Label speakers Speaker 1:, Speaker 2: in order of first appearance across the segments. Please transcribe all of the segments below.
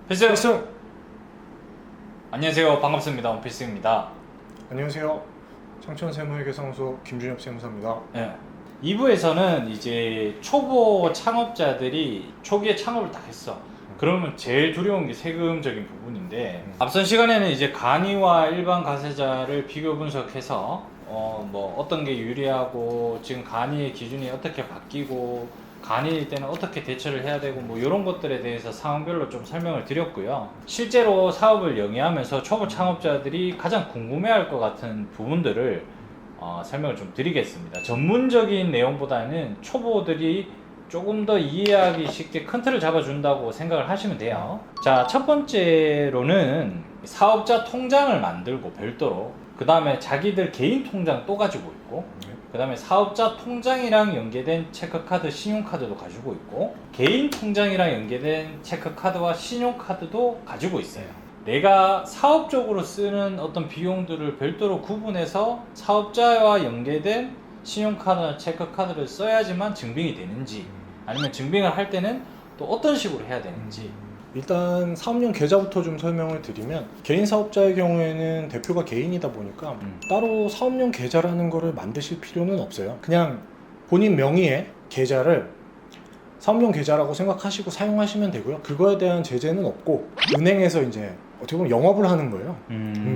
Speaker 1: 필승! 안녕하세요. 반갑습니다. 원필승입니다.
Speaker 2: 안녕하세요. 창천세무회계사무소 김준엽 세무사입니다.
Speaker 1: 네. 2부에서는 이제 초보 창업자들이 초기에 창업을 딱 했어. 그러면 제일 두려운 게 세금적인 부분인데 앞선 시간에는 이제 간이와 일반 과세자를 비교 분석해서 뭐 어떤 게 유리하고 지금 간이의 기준이 어떻게 바뀌고 간이일 때는 어떻게 대처를 해야 되고 뭐 이런 것들에 대해서 상황별로 좀 설명을 드렸고요. 실제로 사업을 영위하면서 초보 창업자들이 가장 궁금해할 것 같은 부분들을 설명을 좀 드리겠습니다. 전문적인 내용보다는 초보들이 조금 더 이해하기 쉽게 큰 틀을 잡아준다고 생각을 하시면 돼요. 자, 첫 번째로는 사업자 통장을 만들고 별도로, 그 다음에 자기들 개인 통장 또 가지고 있고, 그 다음에 사업자 통장이랑 연계된 체크카드, 신용카드도 가지고 있고, 개인 통장이랑 연계된 체크카드와 신용카드도 가지고 있어요. 내가 사업적으로 쓰는 어떤 비용들을 별도로 구분해서 사업자와 연계된 신용카드나 체크카드를 써야지만 증빙이 되는지, 아니면 증빙을 할 때는 또 어떤 식으로 해야 되는지.
Speaker 2: 일단 사업용 계좌부터 좀 설명을 드리면, 개인 사업자의 경우에는 대표가 개인이다 보니까 따로 사업용 계좌라는 거를 만드실 필요는 없어요. 그냥 본인 명의의 계좌를 사업용 계좌라고 생각하시고 사용하시면 되고요. 그거에 대한 제재는 없고, 은행에서 이제 어떻게 보면 영업을 하는 거예요.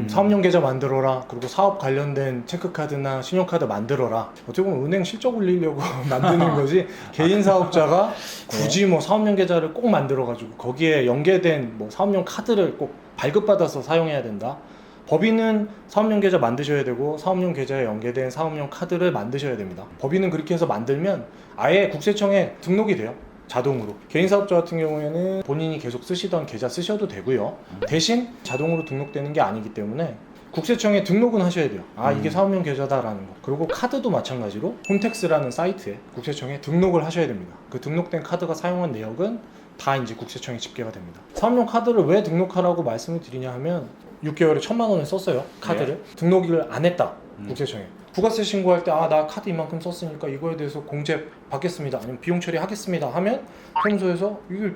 Speaker 2: 사업용 계좌 만들어라, 그리고 사업 관련된 체크카드나 신용카드 만들어라. 어떻게 보면 은행 실적 올리려고 만드는 거지, 개인 사업자가 굳이 뭐 사업용 계좌를 꼭 만들어 가지고 거기에 연계된 뭐 사업용 카드를 꼭 발급받아서 사용해야 된다. 법인은 사업용 계좌 만드셔야 되고, 사업용 계좌에 연계된 사업용 카드를 만드셔야 됩니다. 법인은 그렇게 해서 만들면 아예 국세청에 등록이 돼요, 자동으로. 개인 사업자 같은 경우에는 본인이 계속 쓰시던 계좌 쓰셔도 되고요. 대신 자동으로 등록되는 게 아니기 때문에 국세청에 등록은 하셔야 돼요. 이게 사업용 계좌다라는 거. 그리고 카드도 마찬가지로 홈택스라는 사이트에 국세청에 등록을 하셔야 됩니다. 그 등록된 카드가 사용한 내역은 다 이제 국세청에 집계가 됩니다. 사업용 카드를 왜 등록하라고 말씀을 드리냐 하면, 6개월에 1,000만 원을 썼어요, 카드를. 등록을 안 했다, 국세청에. 부가세 신고할 때 나 카드 이만큼 썼으니까 이거에 대해서 공제 받겠습니다, 아니면 비용 처리하겠습니다 하면 세무서에서 이게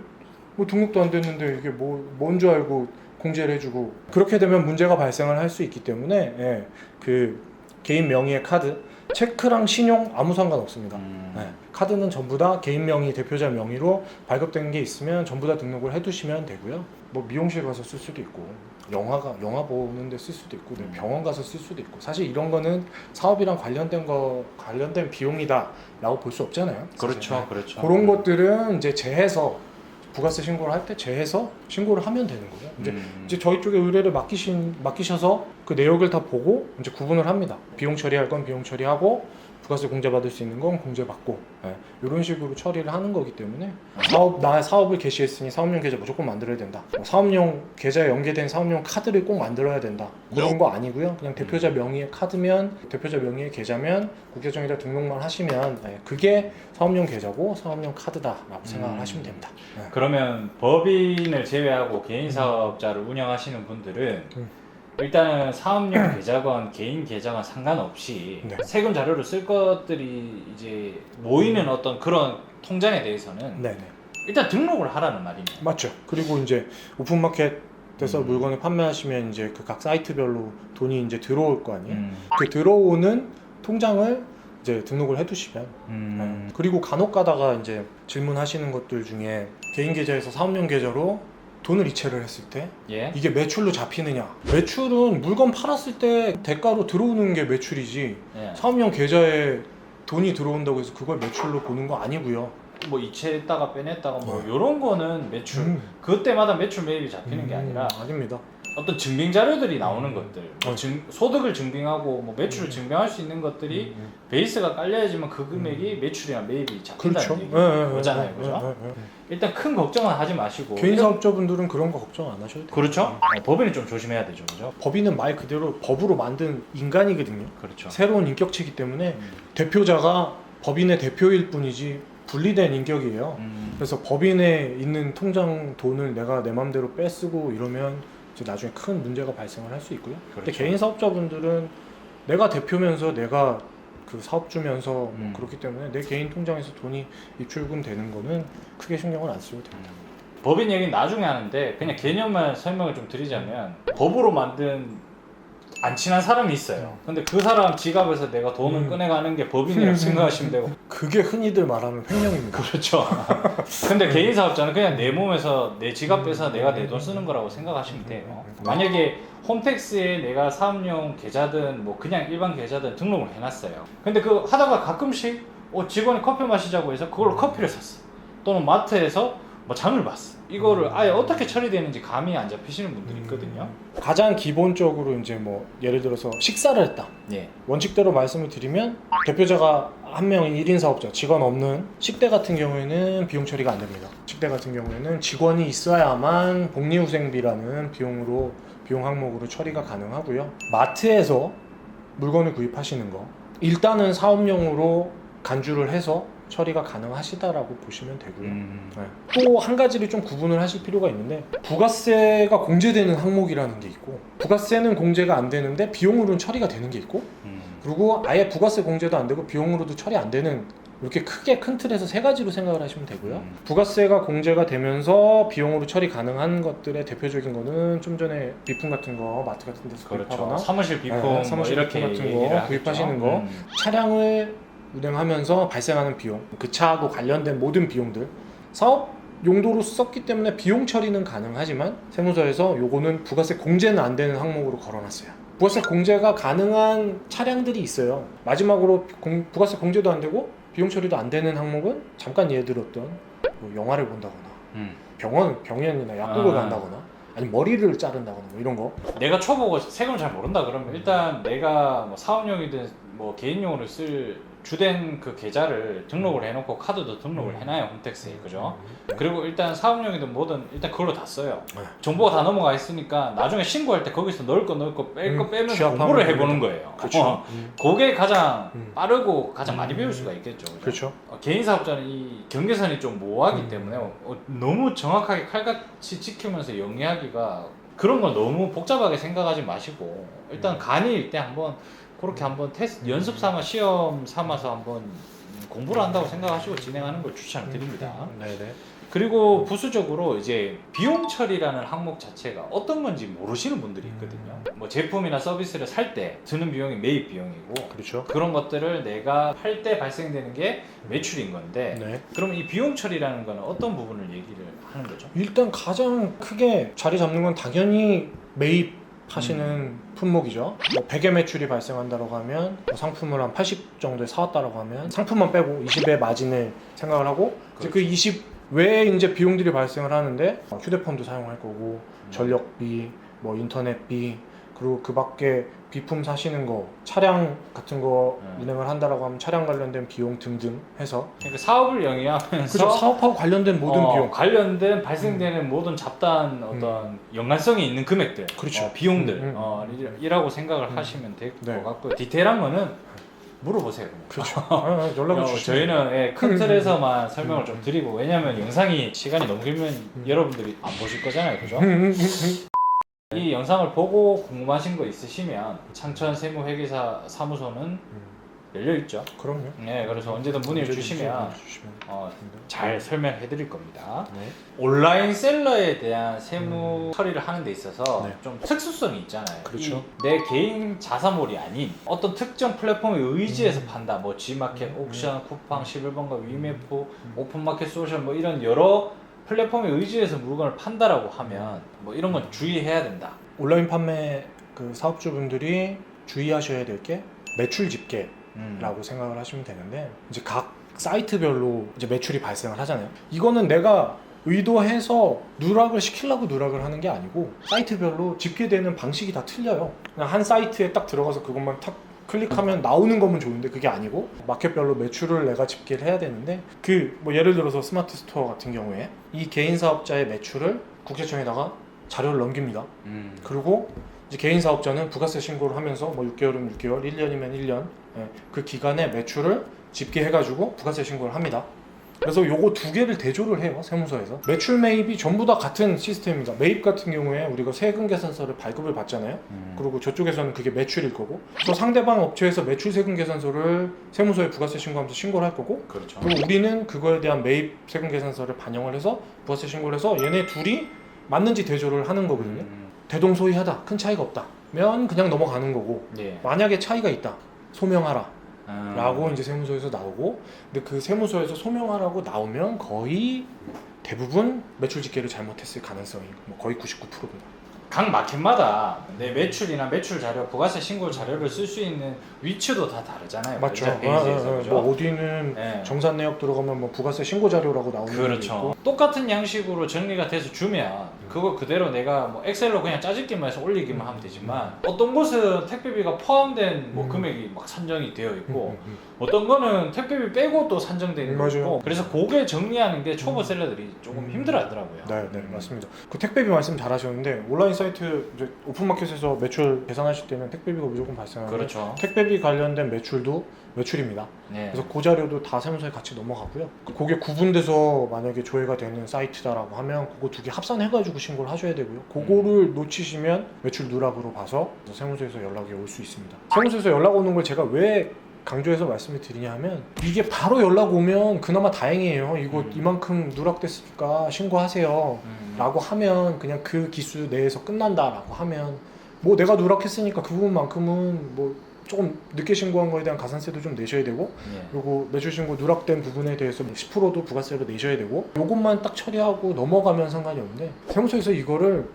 Speaker 2: 뭐 등록도 안 됐는데 이게 뭔 줄 알고 공제를 해주고, 그렇게 되면 문제가 발생을 할 수 있기 때문에 그 개인 명의의 카드, 체크랑 신용 아무 상관없습니다. 카드는 전부 다 개인 명의, 대표자 명의로 발급된 게 있으면 전부 다 등록을 해두시면 되고요. 뭐 미용실 가서 쓸 수도 있고, 영화 보는 데 쓸 수도 있고, 병원 가서 쓸 수도 있고, 사실 이런 거는 사업이랑 관련된 비용이다 라고 볼 수 없잖아요.
Speaker 1: 그렇죠, 그렇죠.
Speaker 2: 그런 것들은 이제 제해서, 부가세 신고를 할 때 제해서 신고를 하면 되는 거예요. 이제 저희 쪽에 의뢰를 맡기셔서 그 내역을 다 보고 이제 구분을 합니다. 비용 처리할 건 비용 처리하고, 부가세 공제 받을 수 있는 건 공제 받고, 이런 식으로 처리를 하는 거기 때문에, 사업을 개시했으니 사업용 계좌 무조건 만들어야 된다, 사업용 계좌에 연계된 사업용 카드를 꼭 만들어야 된다, 그런 거 아니고요. 그냥 대표자 명의의 카드면, 대표자 명의의 계좌면 국세청에다 등록만 하시면 그게 사업용 계좌고 사업용 카드다라고 생각을 하시면 됩니다.
Speaker 1: 그러면 법인을 제외하고 개인 사업자를 운영하시는 분들은 일단은 사업용 계좌건 개인 계좌건 상관없이 세금 자료를 쓸 것들이 이제 모이는 어떤 그런 통장에 대해서는 일단 등록을 하라는 말입니다.
Speaker 2: 맞죠. 그리고 이제 오픈마켓에서 물건을 판매하시면 이제 그 각 사이트별로 돈이 이제 들어올 거 아니에요. 그 들어오는 통장을 이제 등록을 해두시면, 그리고 간혹 가다가 이제 질문하시는 것들 중에, 개인 계좌에서 사업용 계좌로 돈을 이체를 했을 때 이게 매출로 잡히느냐. 매출은 물건 팔았을 때 대가로 들어오는 게 매출이지, 사업용 계좌에 돈이 들어온다고 해서 그걸 매출로 보는 거 아니고요.
Speaker 1: 뭐 이체했다가 빼냈다가 뭐 이런 거는 매출, 그때마다 매출 매입이 잡히는 게 아니라
Speaker 2: 아닙니다.
Speaker 1: 어떤 증빙 자료들이 나오는 것들, 뭐 소득을 증빙하고 뭐 매출을 증명할 수 있는 것들이 베이스가 깔려야지만 그 금액이 매출이나 매입이 잡힌다는 얘기잖아요. 그죠? 일단 큰 걱정은 하지 마시고,
Speaker 2: 개인 사업자분들은 그런 거 걱정 안 하셔도 돼요.
Speaker 1: 그렇죠? 법인은 좀 조심해야 되죠, 그죠?
Speaker 2: 법인은 말 그대로 법으로 만든 인간이거든요.
Speaker 1: 그렇죠.
Speaker 2: 새로운 인격체이기 때문에 대표자가 법인의 대표일 뿐이지 분리된 인격이에요. 그래서 법인에 있는 통장 돈을 내가 내 맘대로 빼쓰고 이러면 이제 나중에 큰 문제가 발생을 할 수 있고요. 근데 개인 사업자분들은 내가 대표면서 내가 그 사업주면서 뭐 그렇기 때문에 내 개인 통장에서 돈이 입출금 되는 거는 크게 신경을 안 쓰셔도 됩니다.
Speaker 1: 법인 얘기는 나중에 하는데 그냥 개념만 설명을 좀 드리자면 법으로 만든 안 친한 사람이 있어요. 근데 그 사람 지갑에서 내가 돈을 꺼내가는 게 법인이라고 생각하시면 되고.
Speaker 2: 그게 흔히들 말하는 횡령입니다.
Speaker 1: 그렇죠. 근데 개인 사업자는 그냥 내 몸에서 내 지갑 빼서 내가 내 돈 쓰는 거라고 생각하시면 돼요. 만약에 홈택스에 내가 사업용 계좌든 뭐 그냥 일반 계좌든 등록을 해놨어요. 근데 그 하다가 가끔씩 직원이 커피 마시자고 해서 그걸로 커피를 샀어. 또는 마트에서 뭐 장을 봤어. 이거를 아예 어떻게 처리되는지 감이 안 잡히시는 분들이 있거든요.
Speaker 2: 가장 기본적으로 이제 뭐 예를 들어서 식사를 했다.
Speaker 1: 예.
Speaker 2: 원칙대로 말씀을 드리면 대표자가 한 명이 1인 사업자, 직원 없는 식대 같은 경우에는 비용 처리가 안 됩니다. 식대 같은 경우에는 직원이 있어야만 복리후생비라는 비용 항목으로 처리가 가능하고요. 마트에서 물건을 구입하시는 거 일단은 사업용으로 간주를 해서 처리가 가능하시다라고 보시면 되고요. 또 한 가지를 좀 구분을 하실 필요가 있는데 부가세가 공제되는 항목이라는 게 있고 부가세는 공제가 안 되는데 비용으로는 처리가 되는 게 있고 그리고 아예 부가세 공제도 안 되고 비용으로도 처리 안 되는 이렇게 크게 큰 틀에서 세 가지로 생각을 하시면 되고요. 부가세가 공제가 되면서 비용으로 처리 가능한 것들의 대표적인 거는 좀 전에 비품 같은 거 마트 같은 데서
Speaker 1: 그렇죠.
Speaker 2: 구입하거나
Speaker 1: 사무실 비품,
Speaker 2: 네, 사무실
Speaker 1: 뭐 이렇게
Speaker 2: 비품 같은 거 구입하시는 거 차량을 운행하면서 발생하는 비용, 그 차하고 관련된 모든 비용들 사업 용도로 썼기 때문에 비용 처리는 가능하지만 세무서에서 요거는 부가세 공제는 안 되는 항목으로 걸어놨어요. 부가세 공제가 가능한 차량들이 있어요. 마지막으로 부가세 공제도 안 되고 비용 처리도 안 되는 항목은 잠깐 예들었던 뭐 영화를 본다거나 병원이나 약국을 간다거나 아니면 머리를 자른다거나 뭐 이런 거.
Speaker 1: 내가 초보고 세금을 잘 모른다 그러면 일단 내가 뭐 사업용이든 뭐 개인용으로 쓸 주된 그 계좌를 등록을 해놓고 카드도 등록을 해놔요, 홈택스에. 그죠? 그리고 일단 사업용이든 뭐든 일단 그걸로 다 써요. 정보가 다 넘어가 있으니까 나중에 신고할 때 거기서 넣을 거 뺄 거 빼면서 공부를 해보는 거예요.
Speaker 2: 그렇죠.
Speaker 1: 그게 가장 빠르고 가장 많이 배울 수가 있겠죠. 그죠?
Speaker 2: 그렇죠.
Speaker 1: 개인 사업자는 이 경계선이 좀 모호하기 때문에 너무 정확하게 칼같이 지키면서 영위하기가 그런 걸 너무 복잡하게 생각하지 마시고 일단 간이일 때 한번 그렇게 한번 테스트 연습 삼아 시험 삼아서 한번 공부를 한다고 생각하시고 진행하는 걸 추천을 드립니다.
Speaker 2: 네네.
Speaker 1: 그리고 부수적으로 이제 비용 처리라는 항목 자체가 어떤 건지 모르시는 분들이 있거든요. 뭐 제품이나 서비스를 살 때 드는 비용이 매입 비용이고
Speaker 2: 그렇죠.
Speaker 1: 그런 것들을 내가 팔 때 발생되는 게 매출인 건데
Speaker 2: 네.
Speaker 1: 그럼 이 비용 처리라는 거는 어떤 부분을 얘기를 하는 거죠?
Speaker 2: 일단 가장 크게 자리 잡는 건 당연히 매입하시는 품목이죠. 뭐 100의 매출이 발생한다고 하면 뭐 상품을 한 80 정도에 사왔다고 하면 상품만 빼고 20의 마진을 생각을 하고 이제 그 20 외에 이제 비용들이 발생을 하는데 휴대폰도 사용할 거고 전력비, 뭐 인터넷비 그리고 그 밖에 비품 사시는 거, 차량 같은 거 운행을 한다라고 하면 차량 관련된 비용 등등 해서
Speaker 1: 그러니까 사업을 영위하면서
Speaker 2: 그죠, 사업하고 관련된 모든 비용
Speaker 1: 관련된 발생되는 모든 잡다한 어떤 연관성이 있는 금액들
Speaker 2: 그렇죠.
Speaker 1: 비용들 이라고 생각을 하시면 될 것 같고요. 디테일한 거는 물어보세요.
Speaker 2: 그렇죠. 연락을 주시면
Speaker 1: 저희는 큰 틀에서만 설명을 좀 드리고 왜냐하면 영상이 시간이 너무 길면 여러분들이 안 보실 거잖아요. 그죠? 이 영상을 보고 궁금하신 거 있으시면 창천 세무회계사 사무소는 열려있죠.
Speaker 2: 그럼요.
Speaker 1: 네, 그래서 언제든 문의를 주시면 잘 설명해 드릴 겁니다.
Speaker 2: 네.
Speaker 1: 온라인 셀러에 대한 세무 처리를 하는 데 있어서
Speaker 2: 네.
Speaker 1: 좀 특수성이 있잖아요.
Speaker 2: 그렇죠.
Speaker 1: 내 개인 자사몰이 아닌 어떤 특정 플랫폼에 의지해서 판다. 뭐 G마켓, 옥션, 쿠팡, 11번가, 위메프, 오픈마켓, 소셜 뭐 이런 여러 플랫폼에 의지해서 물건을 판다라고 하면 뭐 이런 건 주의해야 된다.
Speaker 2: 온라인 판매 그 사업주분들이 주의하셔야 될 게 매출 집계라고 생각을 하시면 되는데 이제 각 사이트별로 이제 매출이 발생을 하잖아요. 이거는 내가 의도해서 누락을 시키려고 누락을 하는 게 아니고 사이트별로 집계되는 방식이 다 틀려요. 그냥 한 사이트에 딱 들어가서 그것만 탁 클릭하면 나오는 거면 좋은데 그게 아니고 마켓별로 매출을 내가 집계를 해야 되는데 그 뭐 예를 들어서 스마트 스토어 같은 경우에 이 개인 사업자의 매출을 국세청에다가 자료를 넘깁니다. 그리고 이제 개인 사업자는 부가세 신고를 하면서 뭐 6개월이면 6개월, 1년이면 1년 그 기간의 매출을 집계해가지고 부가세 신고를 합니다. 그래서 요거 두 개를 대조를 해요, 세무서에서. 매출 매입이 전부 다 같은 시스템입니다. 매입 같은 경우에 우리가 세금 계산서를 발급을 받잖아요. 그리고 저쪽에서는 그게 매출일 거고, 또 상대방 업체에서 매출 세금 계산서를 세무서에 부가세 신고하면서 신고를 할 거고,
Speaker 1: 그렇죠.
Speaker 2: 그리고 우리는 그거에 대한 매입 세금 계산서를 반영을 해서 부가세 신고를 해서 얘네 둘이 맞는지 대조를 하는 거거든요. 대동소이하다, 큰 차이가 없다면 그냥 넘어가는 거고,
Speaker 1: 예.
Speaker 2: 만약에 차이가 있다, 소명하라 라고
Speaker 1: 음.
Speaker 2: 이제 세무서에서 나오고, 근데 그 세무서에서 소명하라고 나오면 거의 대부분 매출 집계를 잘못했을 가능성이 뭐 거의 99%입니다.
Speaker 1: 각 마켓마다 내 매출이나 매출 자료, 부가세 신고 자료를 쓸 수 있는 위치도 다 다르잖아요.
Speaker 2: 맞죠.
Speaker 1: 그 페이지에서, 그죠?
Speaker 2: 뭐 어디는
Speaker 1: 네.
Speaker 2: 정산 내역 들어가면 뭐 부가세 신고 자료라고 나오는 게
Speaker 1: 그렇죠.
Speaker 2: 있고.
Speaker 1: 똑같은 양식으로 정리가 돼서 주면 그거 그대로 내가 뭐 엑셀로 그냥 짜집기만 해서 올리기만 하면 되지만, 어떤 곳은 택배비가 포함된 뭐 금액이 막 산정이 되어 있고 어떤 거는 택배비 빼고 또 산정되어 있는
Speaker 2: 맞아요.
Speaker 1: 거고, 그래서 그게 정리하는 게 초보 셀러들이 조금 힘들어하더라고요.
Speaker 2: 네, 맞습니다. 그 택배비 말씀 잘하셨는데, 온라인 사이트 이제 오픈마켓에서 매출 계산하실 때는 택배비가 무조건 발생하고,
Speaker 1: 그렇죠.
Speaker 2: 택배비 관련된 매출도 매출입니다.
Speaker 1: 네.
Speaker 2: 그래서 그 자료도 다 세무서에 같이 넘어가고요. 그게 구분돼서 만약에 조회가 되는 사이트다라고 하면 그거 두 개 합산해가지고 신고를 하셔야 되고요. 그거를 놓치시면 매출 누락으로 봐서 세무서에서 연락이 올 수 있습니다. 세무서에서 연락 오는 걸 제가 왜 강조해서 말씀을 드리냐 하면, 이게 바로 연락 오면 그나마 다행이에요. 이거 이만큼 누락됐으니까 신고하세요 라고 하면 그냥 그 기수 내에서 끝난다라고 하면, 뭐 내가 누락했으니까 그 부분만큼은 뭐 조금 늦게 신고한 거에 대한 가산세도 좀 내셔야 되고,
Speaker 1: 예.
Speaker 2: 그리고 매출 신고 누락된 부분에 대해서 10%도 부가세로 내셔야 되고, 요것만 딱 처리하고 넘어가면 상관이 없는데, 세무서에서 이거를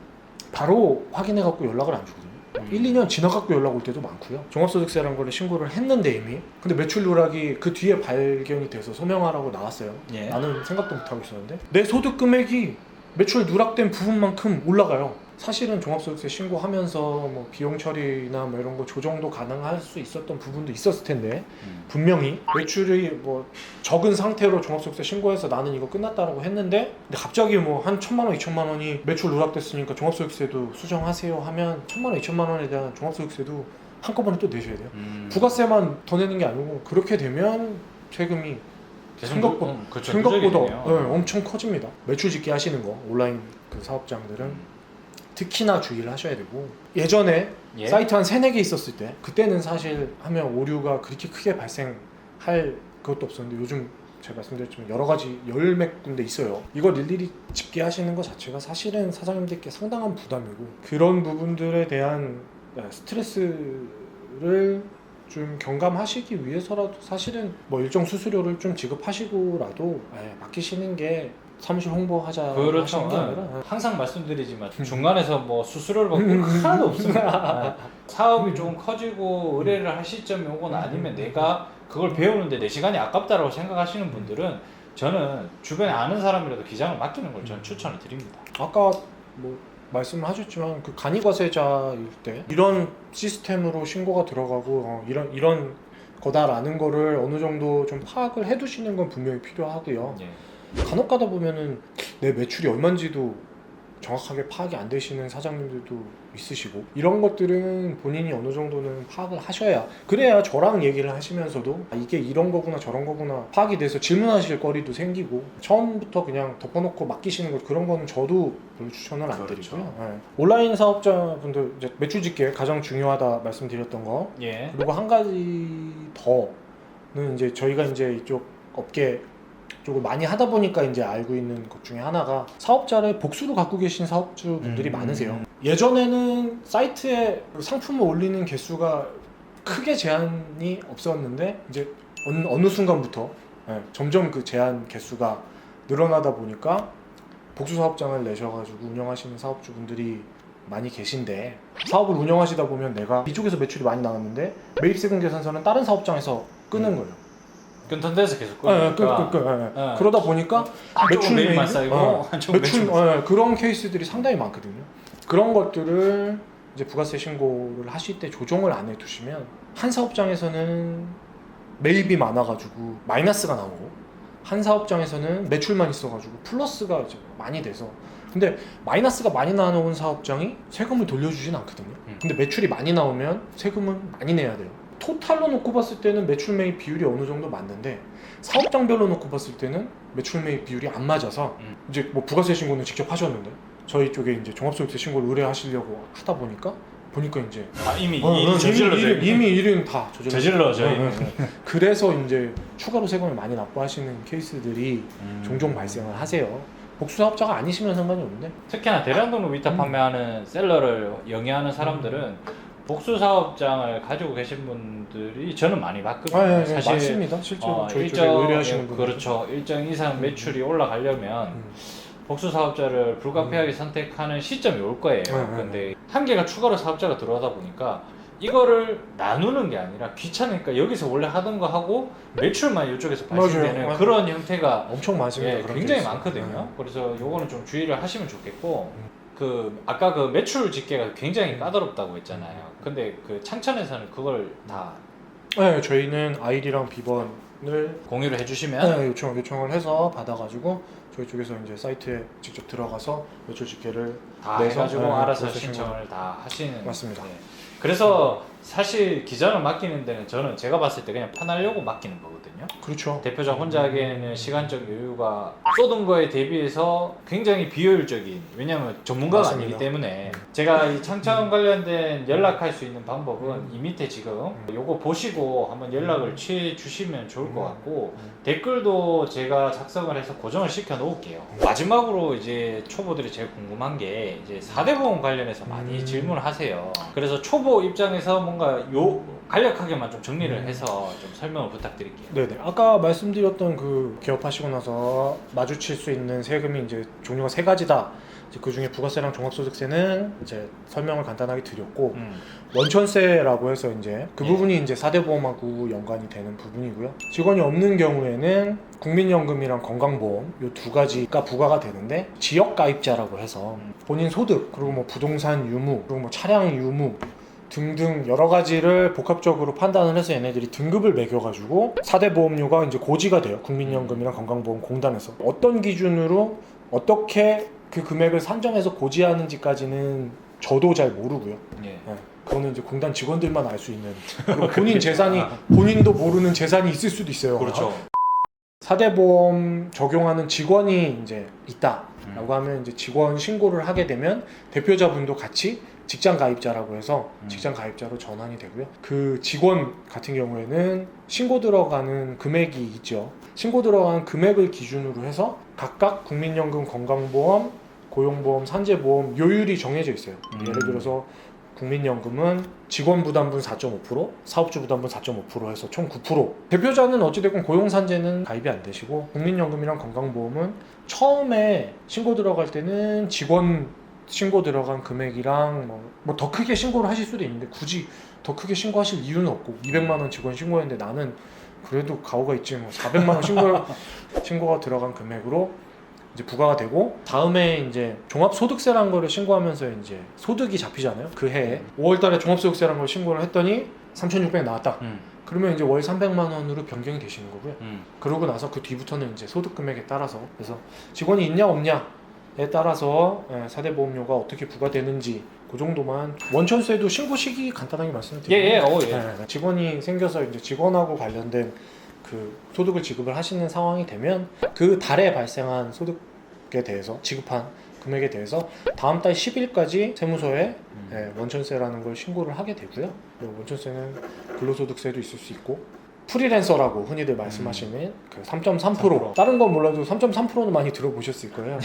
Speaker 2: 바로 확인해 갖고 연락을 안 주거든요. 1, 2년 지나갖고 연락 올 때도 많고요. 종합소득세라는 거를 신고를 했는데 이미, 근데 매출 누락이 그 뒤에 발견이 돼서 소명하라고 나왔어요.
Speaker 1: 예.
Speaker 2: 나는 생각도 못하고 있었는데 내 소득 금액이 매출 누락된 부분만큼 올라가요. 사실은 종합소득세 신고하면서 뭐 비용 처리나 뭐 이런 거 조정도 가능할 수 있었던 부분도 있었을 텐데, 분명히 매출이 뭐 적은 상태로 종합소득세 신고해서 나는 이거 끝났다라고 했는데, 근데 갑자기 뭐 한 1,000만 원, 2,000만 원이 매출 누락됐으니까 종합소득세도 수정하세요 하면 1,000만 원, 2,000만 원에 대한 종합소득세도 한꺼번에 또 내셔야 돼요. 부가세만 더 내는 게 아니고, 그렇게 되면 세금이 생각보다,
Speaker 1: 그렇죠.
Speaker 2: 생각보다
Speaker 1: 누적이네요.
Speaker 2: 엄청 커집니다. 매출 집계 하시는 거 온라인 그 사업장들은 특히나 주의를 하셔야 되고, 예전에
Speaker 1: 예?
Speaker 2: 사이트 한 3, 4개 있었을 때 그때는 사실 하면 오류가 그렇게 크게 발생할 그것도 없었는데, 요즘 제가 말씀드렸지만 여러 가지 열 몇 군데 있어요. 이걸 일일이 집계하시는 것 자체가 사실은 사장님들께 상당한 부담이고, 그런 부분들에 대한 스트레스를 좀 경감하시기 위해서라도 사실은 뭐 일정 수수료를 좀 지급하시고라도 맡기시는 게 사무실 홍보하자
Speaker 1: 그렇죠.
Speaker 2: 하시는 게 아니라,
Speaker 1: 항상 말씀드리지만 중간에서 뭐 수수료를 받고 하나도 없습니다. 사업이 조금 커지고 의뢰를 할 시점이 오거나 아니면 내가 그걸 배우는데 내 시간이 아깝다라고 생각하시는 분들은, 저는 주변에 아는 사람이라도 기장을 맡기는 걸 저는 추천을 드립니다.
Speaker 2: 아까 뭐 말씀을 하셨지만 그 간이과세자일 때 이런 시스템으로 신고가 들어가고 이런 거다라는 거를 어느 정도 좀 파악을 해두시는 건 분명히 필요하고요.
Speaker 1: 예.
Speaker 2: 간혹 가다 보면은 내 매출이 얼마인지도 정확하게 파악이 안 되시는 사장님들도 있으시고, 이런 것들은 본인이 어느 정도는 파악을 하셔야, 그래야 저랑 얘기를 하시면서도 이게 이런 거구나 저런 거구나 파악이 돼서 질문하실 거리도 생기고, 처음부터 그냥 덮어놓고 맡기시는 것, 그런 거는 저도 별로 추천을 안
Speaker 1: 그렇죠.
Speaker 2: 드리고요. 네. 온라인 사업자분들 이제 매출 집계 가장 중요하다 말씀드렸던 거,
Speaker 1: 예.
Speaker 2: 그리고 한 가지 더는 이제 저희가 이제 이쪽 업계 쪽을 많이 하다 보니까 이제 알고 있는 것 중에 하나가, 사업자를 복수로 갖고 계신 사업주분들이 많으세요. 예전에는 사이트에 상품을 올리는 개수가 크게 제한이 없었는데, 이제 어느 순간부터 점점 그 제한 개수가 늘어나다 보니까 복수 사업장을 내셔가지고 운영하시는 사업주분들이 많이 계신데, 사업을 운영하시다 보면 내가 이쪽에서 매출이 많이 나왔는데 매입세금 계산서는 다른 사업장에서 끄는 거예요.
Speaker 1: 끊던 데서 계속 끊으니까
Speaker 2: 그러다 보니까 매출
Speaker 1: 매입만
Speaker 2: 매입,
Speaker 1: 쌓이고 한쪽 매출
Speaker 2: 그런 케이스들이 상당히 많거든요. 그런 것들을 이제 부가세 신고를 하실 때 조정을 안 해두시면, 한 사업장에서는 매입이 많아가지고 마이너스가 나오고, 한 사업장에서는 매출만 있어가지고 플러스가 이제 많이 돼서, 근데 마이너스가 많이 나온 사업장이 세금을 돌려주진 않거든요. 근데 매출이 많이 나오면 세금은 많이 내야 돼요. 토탈로 놓고 봤을 때는 매출 매입 비율이 어느 정도 맞는데 사업장별로 놓고 봤을 때는 매출 매입 비율이 안 맞아서 이제 뭐 부가세 신고는 직접 하셨는데 저희 쪽에 이제 종합소득세 신고를 의뢰하시려고 하다 보니까 이제
Speaker 1: 이미 일이 저질러져
Speaker 2: 이미 일은 다
Speaker 1: 저질러져 있는.
Speaker 2: 그래서 이제 추가로 세금을 많이 납부하시는 케이스들이 종종 발생을 하세요. 복수 사업자가 아니시면 상관이 없는데
Speaker 1: 특히나 대량 등록 위탁 판매하는 셀러를 영위하는 사람들은 복수 사업장을 가지고 계신 분들이 저는 많이 봤거든요. 사실
Speaker 2: 맞습니다. 실제로 저희 쪽에 의뢰하시는 분들
Speaker 1: 그렇죠. 일정 이상 매출이 올라가려면 복수 사업자를 불가피하게 선택하는 시점이 올 거예요. 근데 한 개가 추가로 사업자가 들어오다 보니까 이거를 나누는 게 아니라 귀찮으니까 여기서 원래 하던 거 하고 매출만 이쪽에서 발생되는
Speaker 2: 맞아요.
Speaker 1: 그런 형태가
Speaker 2: 엄청 많습니다.
Speaker 1: 예,
Speaker 2: 그런
Speaker 1: 굉장히
Speaker 2: 케이스.
Speaker 1: 많거든요. 그래서 요거는 좀 주의를 하시면 좋겠고 아까 그 매출 집계가 굉장히 까다롭다고 했잖아요. 근데 그 창천에서는 그걸 다
Speaker 2: 네, 저희는 아이디랑 비번을
Speaker 1: 공유를 해주시면
Speaker 2: 요청을 해서 받아가지고 저희 쪽에서 이제 사이트에 직접 들어가서 매출 집계를
Speaker 1: 다
Speaker 2: 내서,
Speaker 1: 해가지고 알아서
Speaker 2: 그래서
Speaker 1: 신청을 다 하시는.
Speaker 2: 맞습니다.
Speaker 1: 예. 그래서 사실 기장을 맡기는 데는 저는 제가 봤을 때 그냥 편하려고 맡기는 거거든요.
Speaker 2: 그렇죠.
Speaker 1: 대표자 혼자 하기에는 시간적 여유가 쏟은 거에 대비해서 굉장히 비효율적인, 왜냐하면 전문가가
Speaker 2: 맞습니다.
Speaker 1: 아니기 때문에. 제가 이 창천 관련된 연락할 수 있는 방법은 이 밑에 지금 요거 보시고 한번 연락을 취해 주시면 좋을 것 같고 댓글도 제가 작성을 해서 고정을 시켜 놓을게요. 마지막으로 이제 초보들이 제일 궁금한 게 이제 4대 보험 관련해서 많이 질문을 하세요. 그래서 초보 입장에서 뭔가 간략하게만 좀 정리를 해서 좀 설명을 부탁드릴게요.
Speaker 2: 네네. 아까 말씀드렸던 그 개업하시고 나서 마주칠 수 있는 세금이 이제 종류가 세 가지다. 그 중에 부가세랑 종합소득세는 이제 설명을 간단하게 드렸고 원천세라고 해서 이제 그 부분이 이제 4대 보험하고 연관이 되는 부분이고요. 직원이 없는 경우에는 국민연금이랑 건강보험 이 두 가지가 부과가 되는데 지역 가입자라고 해서 본인 소득 그리고 뭐 부동산 유무 그리고 뭐 차량 유무 등등 여러 가지를 복합적으로 판단을 해서 얘네들이 등급을 매겨가지고 4대 보험료가 이제 고지가 돼요. 국민연금이랑 건강보험공단에서 어떤 기준으로 어떻게 그 금액을 산정해서 고지하는지까지는 저도 잘 모르고요.
Speaker 1: 예.
Speaker 2: 그거는 이제 공단 직원들만 알 수 있는 그리고 본인 재산이 본인도 모르는 재산이 있을 수도 있어요.
Speaker 1: 그렇죠.
Speaker 2: 4대 보험 적용하는 직원이 이제 있다라고 하면 이제 직원 신고를 하게 되면 대표자분도 같이 직장 가입자라고 해서 직장 가입자로 전환이 되고요. 그 직원 같은 경우에는 신고 들어가는 금액이 있죠. 신고 들어가는 금액을 기준으로 해서 각각 국민연금, 건강보험, 고용보험, 산재보험 요율이 정해져 있어요. 예를 들어서 국민연금은 직원 부담분 4.5%, 사업주 부담분 4.5% 해서 총 9%. 대표자는 어찌됐건 고용산재는 가입이 안 되시고 국민연금이랑 건강보험은 처음에 신고 들어갈 때는 직원 신고 들어간 금액이랑 뭐 더 크게 신고를 하실 수도 있는데 굳이 더 크게 신고하실 이유는 없고 200만 원 직원 신고했는데 나는 그래도 가오가 있지 뭐 400만 원 신고가 들어간 금액으로 이제 부과가 되고 다음에 이제 종합소득세라는 거를 신고하면서 이제 소득이 잡히잖아요. 그 해에 5월달에 종합소득세라는 걸 신고를 했더니 3,600 나왔다. 그러면 이제 월 300만 원으로 변경이 되시는 거고요. 그러고 나서 그 뒤부터는 이제 소득 금액에 따라서 그래서 직원이 있냐 없냐에 따라서 4대 보험료가 어떻게 부과되는지 그 정도만. 원천세도 신고 시기 간단하게 말씀드리면 직원이 생겨서 이제 직원하고 관련된 그 소득을 지급을 하시는 상황이 되면 그 달에 발생한 소득에 대해서 지급한 금액에 대해서 다음 달 10일까지 세무서에 원천세라는 걸 신고를 하게 되고요. 원천세는 근로소득세도 있을 수 있고 프리랜서라고 흔히들 말씀하시는 그 3.3% 다른 건 몰라도 3.3%는 많이 들어보셨을 거예요.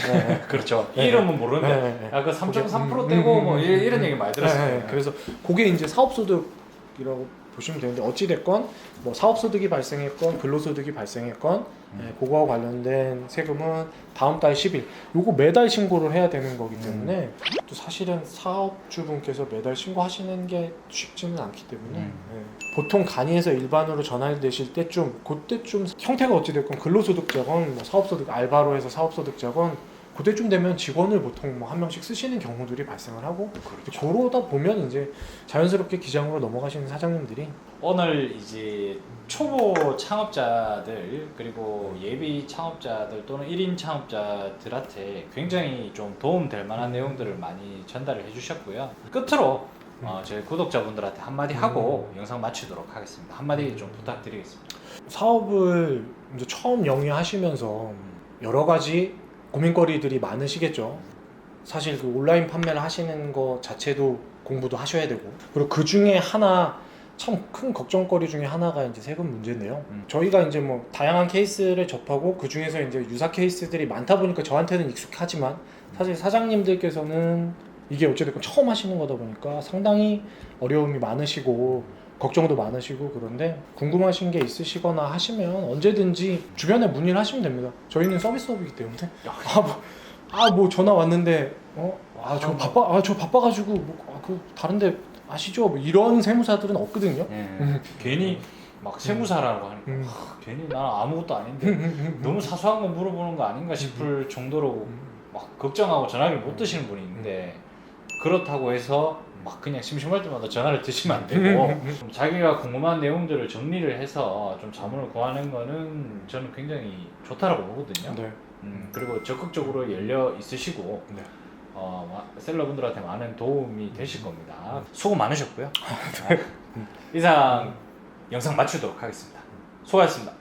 Speaker 1: 그렇죠. 이 이름은 모르는데 그 3.3% 떼고 뭐 이런 얘기 많이 들었어요.
Speaker 2: 그래서 그게 이제 사업소득이라고 보시면 되는데 어찌됐건 뭐 사업소득이 발생했건 근로소득이 발생했건 그거와 관련된 세금은 다음 달 10일 요거 매달 신고를 해야 되는 거기 때문에 또 사실은 사업주분께서 매달 신고하시는 게 쉽지는 않기 때문에 보통 간이에서 일반으로 전환되실 때쯤 그때쯤 형태가 어찌됐건 근로소득자건 뭐 사업소득 알바로 해서 사업소득자건 그때쯤 되면 직원을 보통 뭐 한 명씩 쓰시는 경우들이 발생을 하고 그러다 보면 이제 자연스럽게 기장으로 넘어가시는 사장님들이
Speaker 1: 오늘 이제 초보 창업자들 그리고 예비 창업자들 또는 1인 창업자들한테 굉장히 좀 도움될 만한 내용들을 많이 전달을 해주셨고요. 끝으로 저희 구독자분들한테 한마디 하고 영상 마치도록 하겠습니다. 한마디 좀 부탁드리겠습니다.
Speaker 2: 사업을 이제 처음 영위하시면서 여러 가지 고민거리들이 많으시겠죠. 사실 그 온라인 판매를 하시는 것 자체도 공부도 하셔야 되고, 그리고 그 중에 하나 참 큰 걱정거리 중에 하나가 이제 세금 문제인데요. 저희가 이제 뭐 다양한 케이스를 접하고 그 중에서 이제 유사 케이스들이 많다 보니까 저한테는 익숙하지만 사실 사장님들께서는 이게 어찌됐건 처음 하시는 거다 보니까 상당히 어려움이 많으시고 걱정도 많으시고, 그런데 궁금하신 게 있으시거나 하시면 언제든지 주변에 문의를 하시면 됩니다. 저희는 서비스업이기 때문에 뭐 전화 왔는데 저 바빠가지고 그 다른데 아시죠? 뭐 이런 세무사들은 없거든요.
Speaker 1: 괜히 막 세무사라고 하니까 괜히 나는 아무것도 아닌데 너무 사소한 거 물어보는 거 아닌가 싶을 정도로 막 걱정하고 전화를 못 드시는 분이 있는데, 그렇다고 해서 막 그냥 심심할 때마다 전화를 드시면 안 되고 좀 자기가 궁금한 내용들을 정리를 해서 좀 자문을 구하는 거는 저는 굉장히 좋다라고 보거든요.
Speaker 2: 네.
Speaker 1: 그리고 적극적으로 열려 있으시고
Speaker 2: 네.
Speaker 1: 셀러분들한테 많은 도움이 되실 겁니다. 수고 많으셨고요. 이상 영상 마치도록 하겠습니다. 수고하셨습니다.